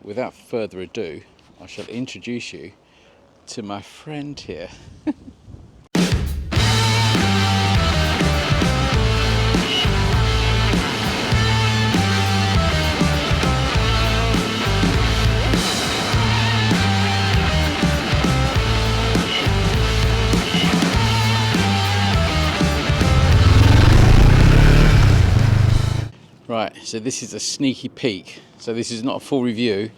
without further ado, I shall introduce you to my friend here. Right, so this is a sneaky peek. So this is not a full review.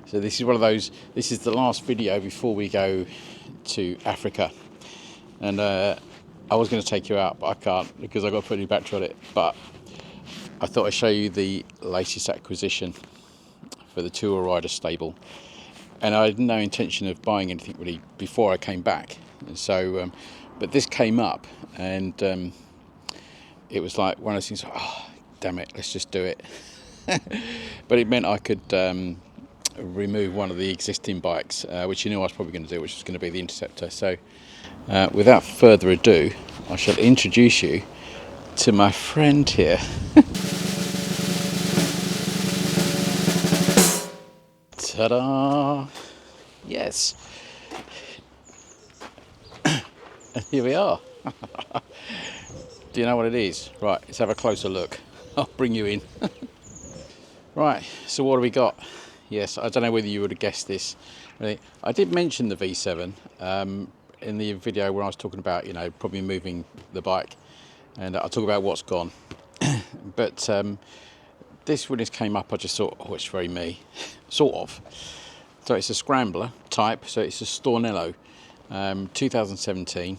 So this is one of those, this is the last video before we go to Africa. And I was going to take you out, but I can't because I've got to put a new battery on it. But I thought I'd show you the latest acquisition for the Tour Rider stable. And I had no intention of buying anything really before I came back. So, but this came up and it was like one of those things, oh, damn it, let's just do it. But it meant I could remove one of the existing bikes, which you knew I was probably going to do, which was going to be the Interceptor. So without further ado, I shall introduce you to my friend here. Ta-da! Yes. And here we are. Do you know what it is? Right, let's have a closer look. I'll bring you in. Right, so what do we got? Yes, I don't know whether you would have guessed this. I did mention the V7 in the video where I was talking about, you know, probably moving the bike, and I'll talk about what's gone. But this, when this came up, I just thought, oh, it's very me, sort of. So it's a scrambler type, so it's a Stornello 2017.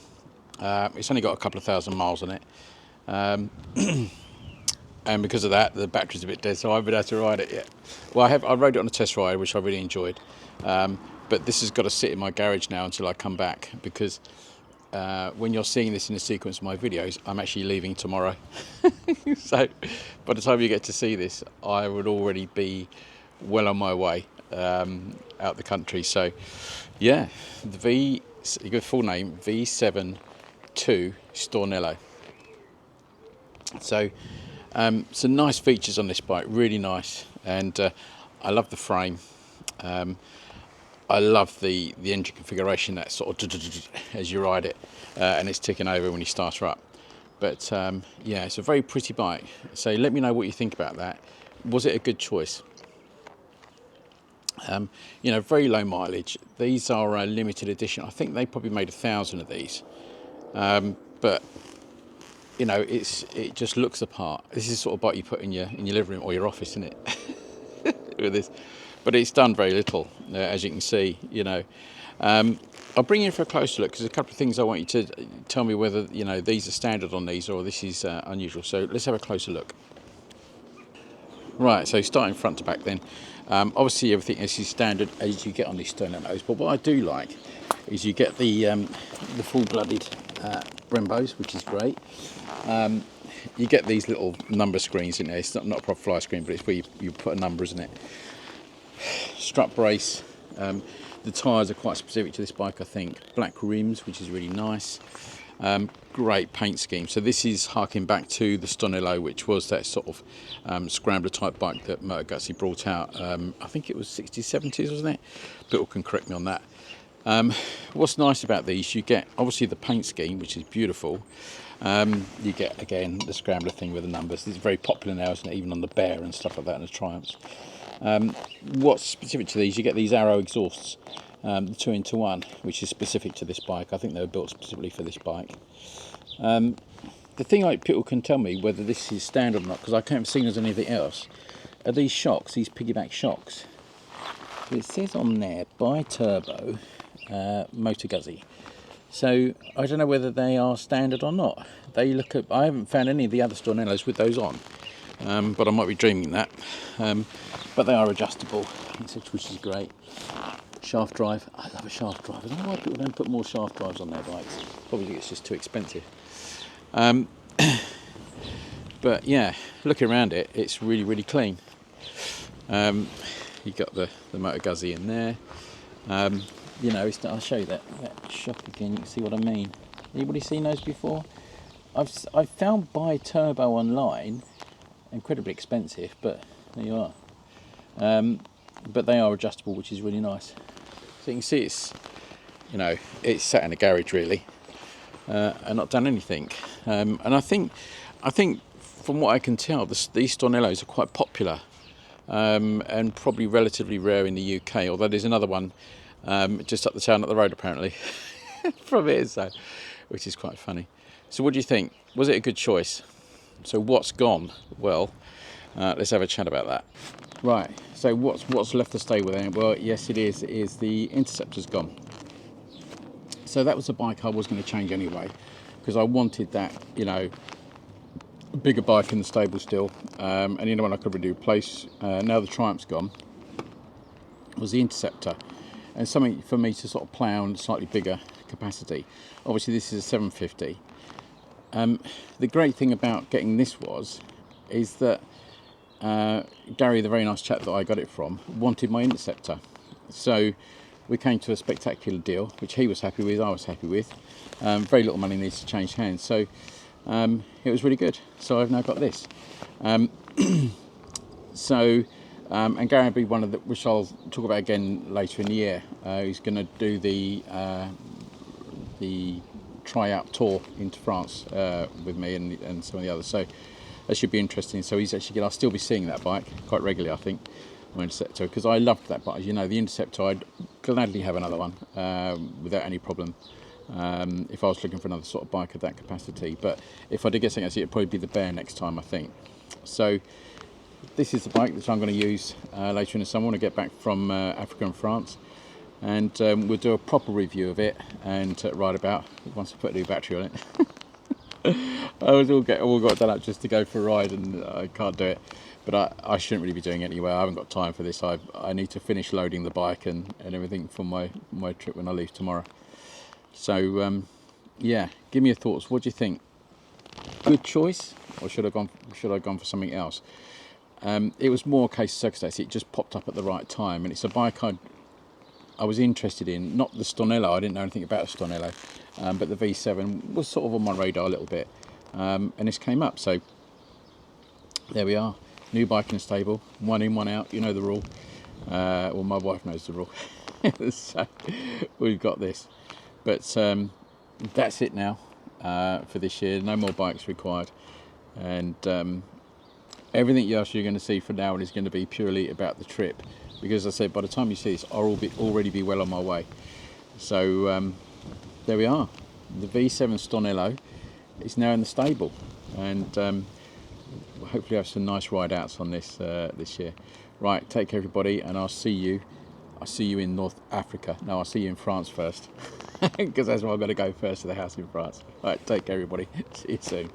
It's only got a couple of thousand miles on it. And because of that, the battery's a bit dead, so I haven't been able to ride it yet. Well, I rode it on a test ride, which I really enjoyed. But this has got to sit in my garage now until I come back, because when you're seeing this in the sequence of my videos, I'm actually leaving tomorrow. So by the time you get to see this, I would already be well on my way out the country. So yeah, the full name, V7-2 Stornello. So some nice features on this bike, really nice, and I love the frame. I love the engine configuration, that sort of as you ride it, and it's ticking over when you start her up. But yeah, it's a very pretty bike. So let me know what you think about that. Was it a good choice? You know, very low mileage. These are a limited edition. I think they probably made 1,000 of these, but you know, it just looks the part. This is the sort of bike you put in your living room or your office, isn't it? With this, but it's done very little, as you can see. You know, I'll bring you in for a closer look because there's a couple of things I want you to tell me whether, you know, these are standard on these or this is unusual. So let's have a closer look. Right, so starting front to back then. Obviously everything is standard as you get on these Stornellos, but what I do like is you get the full-blooded Brembos, which is great. You get these little number screens in there. It's not a proper fly screen, but it's where you put a number, isn't it? Strut brace. The tyres are quite specific to this bike, I think. Black rims, which is really nice. Great paint scheme. So this is harking back to the Stornello, which was that sort of scrambler type bike that Motor Guzzi brought out. I think it was 60s, 70s, wasn't it? People can correct me on that. What's nice about these, you get obviously the paint scheme, which is beautiful. You get again the scrambler thing with the numbers. This is very popular now, isn't it? Even on the Bear and stuff like that, and the Triumphs. What's specific to these, you get these Arrow exhausts, the 2-into-1, which is specific to this bike. I think they were built specifically for this bike. The thing, like, people can tell me whether this is standard or not, because I can't see there's anything else, are these shocks, these piggyback shocks. So it says on there bi-turbo Motor Guzzi. So I don't know whether they are standard or not. They look at, I haven't found any of the other Stornellos with those on, but I might be dreaming that. But they are adjustable, which is great. Shaft drive, I love a shaft drive. I don't know why people don't put more shaft drives on their bikes. Probably think it's just too expensive. But yeah, looking around it, it's really, really clean. You got the Motor Guzzi in there. You know, I'll show you that shock again. You can see what I mean. Anybody seen those before? I've found bi-turbo online, incredibly expensive, but there you are. but they are adjustable, which is really nice. So you can see it's, you know, it's sat in a garage really, and not done anything. And I think from what I can tell, these Stornellos are quite popular, and probably relatively rare in the UK. Although there's another one just up the town, up the road apparently, from here, so which is quite funny. So what do you think? Was it a good choice? So what's gone? Well, let's have a chat about that. Right. So what's left to stay with it? Well, yes, it is. It is the Interceptor's gone. So that was a bike I was going to change anyway, because I wanted that, you know, bigger bike in the stable still, and you know, one I could really replace. Now the Triumph's gone, was the Interceptor, and something for me to sort of play on slightly bigger capacity. Obviously, this is a 750. The great thing about getting this is that Gary, the very nice chap that I got it from, wanted my Interceptor, so we came to a spectacular deal, which he was happy with, I was happy with. Very little money needs to change hands, so it was really good. So I've now got this. And Gary will be one of the, which I'll talk about again later in the year. He's going to do the tryout tour into France with me and some of the others. So that should be interesting. So he's actually I'll still be seeing that bike quite regularly, I think, my Interceptor, because I loved that bike. As you know, the Interceptor, I'd gladly have another one without any problem. If I was looking for another sort of bike of that capacity, but if I did get something else, it'd probably be the Bear next time, I think. So this is the bike that I'm going to use later in the summer when I get back from Africa and France, and we'll do a proper review of it and ride about once I put a new battery on it. I was all got done up just to go for a ride, and I can't do it, but I shouldn't really be doing it anyway. I haven't got time for this. I need to finish loading the bike and everything for my trip when I leave tomorrow. So yeah, give me your thoughts. What do you think? Good choice, or should I gone for something else? It was more a case of circumstance. It just popped up at the right time, and it's a bike I was interested in. Not the Stornello. I didn't know anything about a Stornello, but the V7 was sort of on my radar a little bit, and this came up. So there we are. New bike in the stable. One in, one out. You know the rule. Well, my wife knows the rule. So we've got this. But that's it now for this year. No more bikes required, and everything else you're going to see from now on is going to be purely about the trip, because as I said, by the time you see this, I'll already be well on my way. So there we are. The V7 Stornello is now in the stable, and hopefully have some nice ride outs on this this year. Right, take care everybody, and I'll see you in North Africa. No, I'll see you in France first, because that's where I've got to go first, to the house in France. Right, take care everybody. See you soon.